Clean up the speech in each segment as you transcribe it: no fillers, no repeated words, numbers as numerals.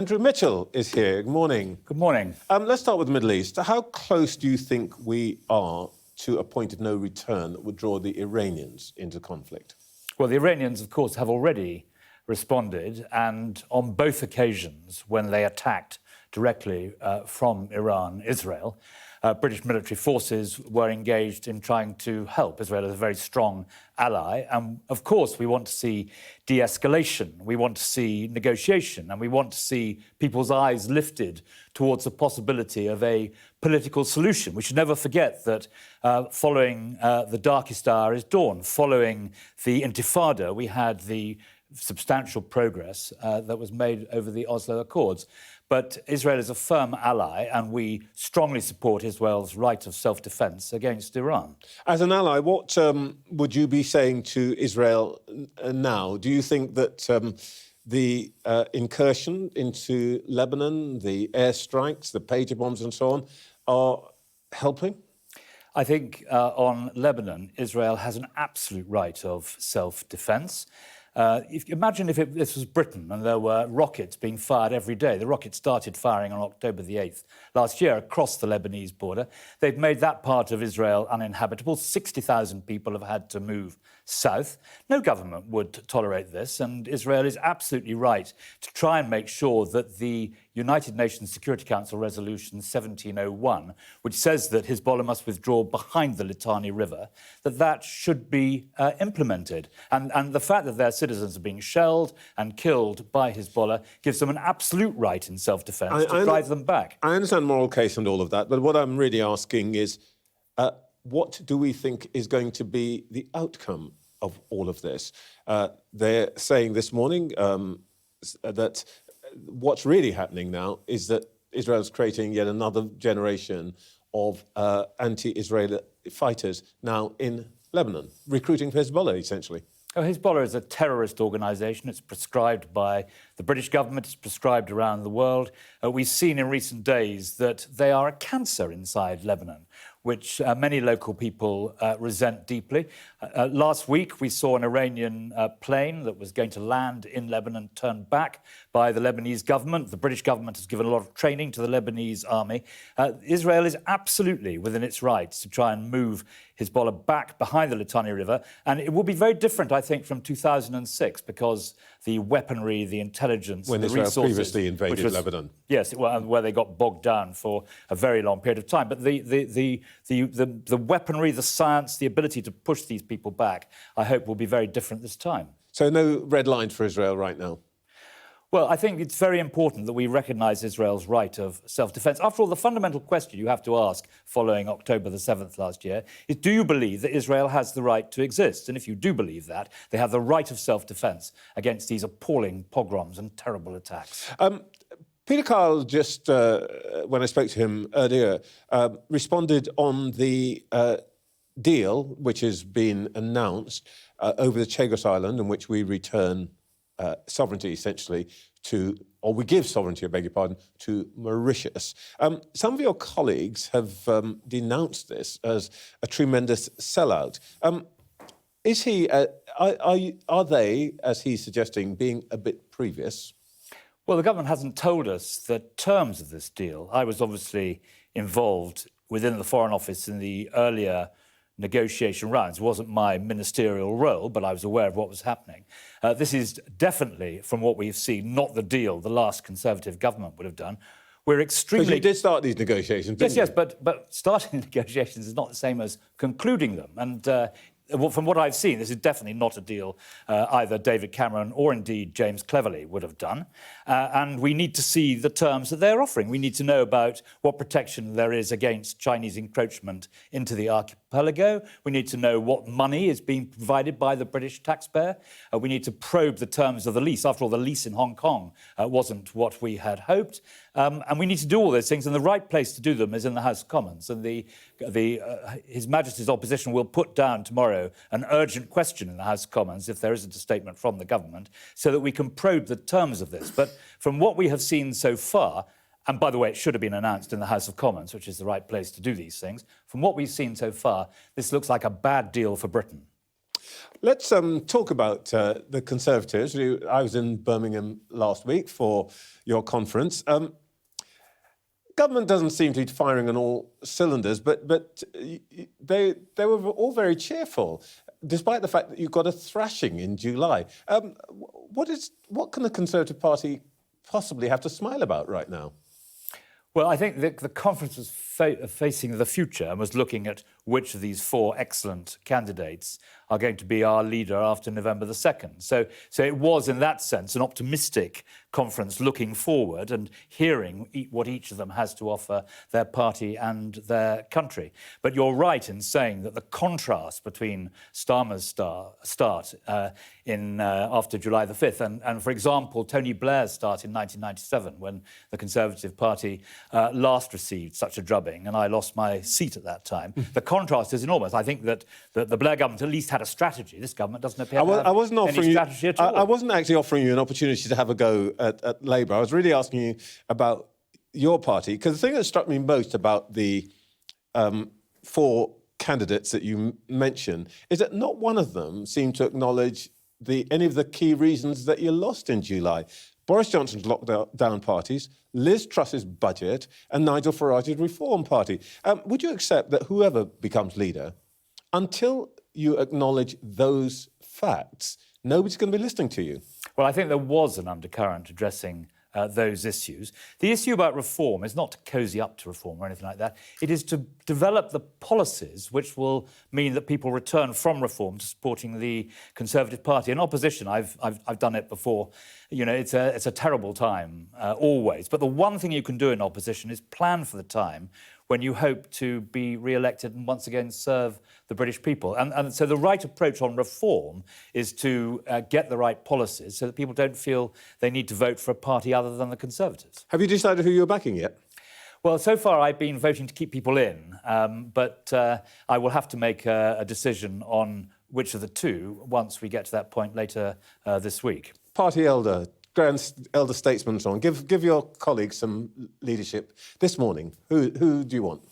Andrew Mitchell is here. Good morning. Good morning. Let's start with the Middle East. How close do you think we are to a point of no return that would draw the Iranians into conflict? Well, the Iranians, of course, have already responded, and on both occasions, when they attacked directly from Iran, Israel, British military forces were engaged in trying to help. Israel is a very strong ally. And, of course, we want to see de-escalation. We want to see negotiation. And we want to see people's eyes lifted towards the possibility of a political solution. We should never forget that following the darkest hour is dawn. Following the Intifada, we had the substantial progress that was made over the Oslo Accords. But Israel is a firm ally, and we strongly support Israel's right of self-defence against Iran. As an ally, what would you be saying to Israel now? Do you think that the incursion into Lebanon, the airstrikes, the pager bombs and so on are helping? I think on Lebanon, Israel has an absolute right of self-defence. Imagine if this was Britain and there were rockets being fired every day. The rockets started firing on October the 8th last year across the Lebanese border. They've made that part of Israel uninhabitable. 60,000 people have had to move south. No government would tolerate this, and Israel is absolutely right to try and make sure that the United Nations Security Council Resolution 1701, which says that Hezbollah must withdraw behind the Litani River, that should be implemented. And the fact that their citizens are being shelled and killed by Hezbollah gives them an absolute right in self-defence to drive them back. I understand moral case and all of that, but what I'm really asking is, what do we think is going to be the outcome of all of this? They're saying this morning that what's really happening now is that Israel's creating yet another generation of anti-Israeli fighters now in Lebanon, recruiting for Hezbollah, essentially. Oh, Hezbollah is a terrorist organisation. It's prescribed by the British government. It's prescribed around the world. We've seen in recent days that they are a cancer inside Lebanon, which many local people resent deeply. Last week, we saw an Iranian plane that was going to land in Lebanon turned back by the Lebanese government. The British government has given a lot of training to the Lebanese army. Israel is absolutely within its rights to try and move Hezbollah back behind the Litani River. And it will be very different, I think, from 2006, because the weaponry, the intelligence, when the Israel resources... previously invaded Lebanon. Yes, where they got bogged down for a very long period of time. But the weaponry, the science, the ability to push these people back, I hope will be very different this time. So no red line for Israel right now? Well, I think it's very important that we recognise Israel's right of self-defence. After all, the fundamental question you have to ask following October the 7th last year is, do you believe that Israel has the right to exist? And if you do believe that, they have the right of self-defence against these appalling pogroms and terrible attacks. Peter Kyle just, when I spoke to him earlier, responded on the deal which has been announced over the Chagos Islands, in which we return sovereignty, essentially, or we give sovereignty, I beg your pardon, to Mauritius. Some of your colleagues have denounced this as a tremendous sellout. Is he, are they, as he's suggesting, being a bit previous? Well, the government hasn't told us the terms of this deal. I was obviously involved within the Foreign Office in the earlier negotiation rounds. It wasn't my ministerial role, but I was aware of what was happening. This is definitely, from what we've seen, not the deal the last Conservative government would have done. We're extremely... Because you did start these negotiations, didn't you? Yes, but starting negotiations is not the same as concluding them. And from what I've seen, this is definitely not a deal either David Cameron or indeed James Cleverly would have done. And we need to see the terms that they're offering. We need to know about what protection there is against Chinese encroachment into the archipelago. We need to know what money is being provided by the British taxpayer. We need to probe the terms of the lease. After all, the lease in Hong Kong wasn't what we had hoped. And we need to do all those things, and the right place to do them is in the House of Commons. And His Majesty's opposition will put down tomorrow an urgent question in the House of Commons, if there isn't a statement from the government, so that we can probe the terms of this. But from what we have seen so far, and by the way, it should have been announced in the House of Commons, which is the right place to do these things, from what we've seen so far, this looks like a bad deal for Britain. Let's talk about the Conservatives. I was in Birmingham last week for your conference. Government doesn't seem to be firing on all cylinders, but they were all very cheerful, despite the fact that you got a thrashing in July. What can the Conservative Party possibly have to smile about right now? Well, I think the conference was facing the future and was looking at which of these four excellent candidates are going to be our leader after November the 2nd. So it was, in that sense, an optimistic conference looking forward and hearing what each of them has to offer their party and their country. But you're right in saying that the contrast between Starmer's start after July the 5th and, for example, Tony Blair's start in 1997, when the Conservative Party last received such a drubbing, and I lost my seat at that time. The contrast is enormous. I think that the Blair government at least had a strategy. This government doesn't appear to have any strategy at all. I wasn't actually offering you an opportunity to have a go at Labour. I was really asking you about your party, because the thing that struck me most about the four candidates that you mentioned is that not one of them seemed to acknowledge any of the key reasons that you lost in July. Boris Johnson's lockdown parties, Liz Truss's budget, and Nigel Farage's Reform Party. Would you accept that whoever becomes leader, until you acknowledge those facts, nobody's going to be listening to you? Well, I think there was an undercurrent addressing those issues. The issue about reform is not to cosy up to reform or anything like that. It is to develop the policies which will mean that people return from reform to supporting the Conservative Party. In opposition, I've done it before. You know, it's a terrible time always. But the one thing you can do in opposition is plan for the time when you hope to be re-elected and once again serve the British people. And so the right approach on reform is to get the right policies so that people don't feel they need to vote for a party other than the Conservatives. Have you decided who you're backing yet? Well, so far I've been voting to keep people in, but I will have to make a decision on which of the two once we get to that point later this week. Party elder, grand elder statesman and so on. Give your colleagues some leadership this morning. Who do you want?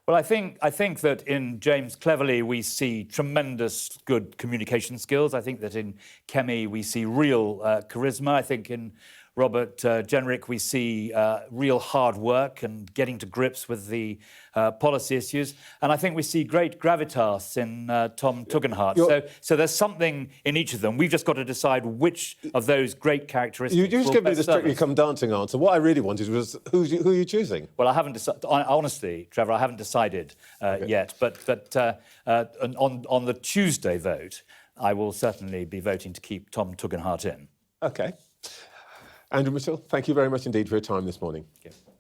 Well, I think that in James Cleverly we see tremendous good communication skills. I think that in Kemi we see real charisma. I think in Robert Jenrick we see real hard work and getting to grips with the policy issues. And I think we see great gravitas in Tom Tugendhat. So there's something in each of them. We've just got to decide which of those great characteristics You just give me the Strictly Come Dancing answer. What I really wanted was who are you choosing? Well, I haven't decided. Honestly, Trevor, I haven't decided yet. But on the Tuesday vote, I will certainly be voting to keep Tom Tugendhat in. OK. Andrew Mitchell, thank you very much indeed for your time this morning. Thank you.